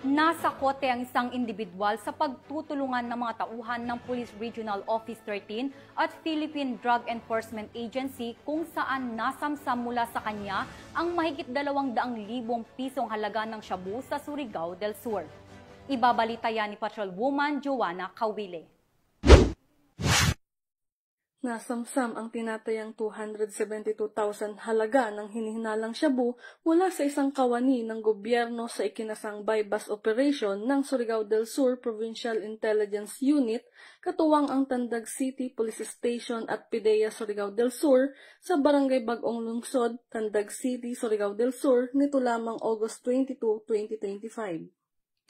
Nasa kote ang isang individual sa pagtutulungan ng mga tauhan ng Police Regional Office 13 at Philippine Drug Enforcement Agency kung saan nasamsam mula sa kanya ang mahigit 200,000 pisong halaga ng shabu sa Surigao del Sur. Ibabalita yan ni Patrolwoman Joanna Cawile. Nasamsam ang tinatayang 272,000 halaga ng hinihinalang shabu mula sa isang kawani ng gobyerno sa ikinasang bypass operation ng Surigao del Sur Provincial Intelligence Unit, katuwang ang Tandag City Police Station at PIDEA Surigao del Sur sa Barangay Bagong Lungsod, Tandag City, Surigao del Sur nito lamang August 22, 2025.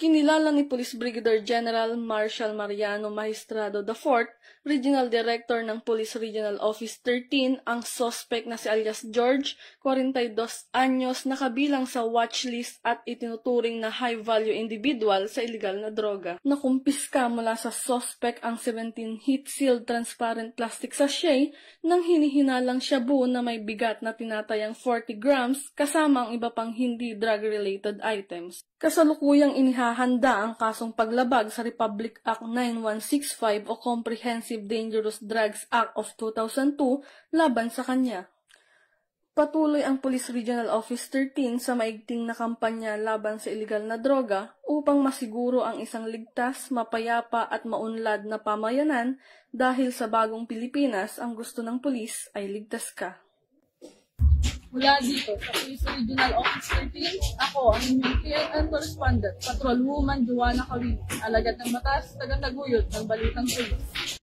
Kinilala ni Police Brigadier General Marshal Mariano Magistrado IV, Regional Director ng Police Regional Office 13, ang suspect na si alias George, 42 anyos, na kabilang sa watchlist at itinuturing na high-value individual sa illegal na droga. Nakumpiska mula sa suspect ang 17 heat-sealed transparent plastic sachet ng hinihinalang shabu na may bigat na tinatayang 40 grams kasama ang iba pang hindi drug-related items. Kasalukuyang inihahanda ang kasong paglabag sa Republic Act 9165 o Comprehensive Dangerous Drugs Act of 2002 laban sa kanya. Patuloy ang Police Regional Office 13 sa maigting na kampanya laban sa iligal na droga upang masiguro ang isang ligtas, mapayapa at maunlad na pamayanan dahil sa bagong Pilipinas ang gusto ng pulis ay ligtas ka. Mula dito sa Police Regional Office 13, ako ang inyong PNN correspondent, Patrolwoman Joanna Cawile, alagad ng matas, taga-taguyod ng Balitang Pulis.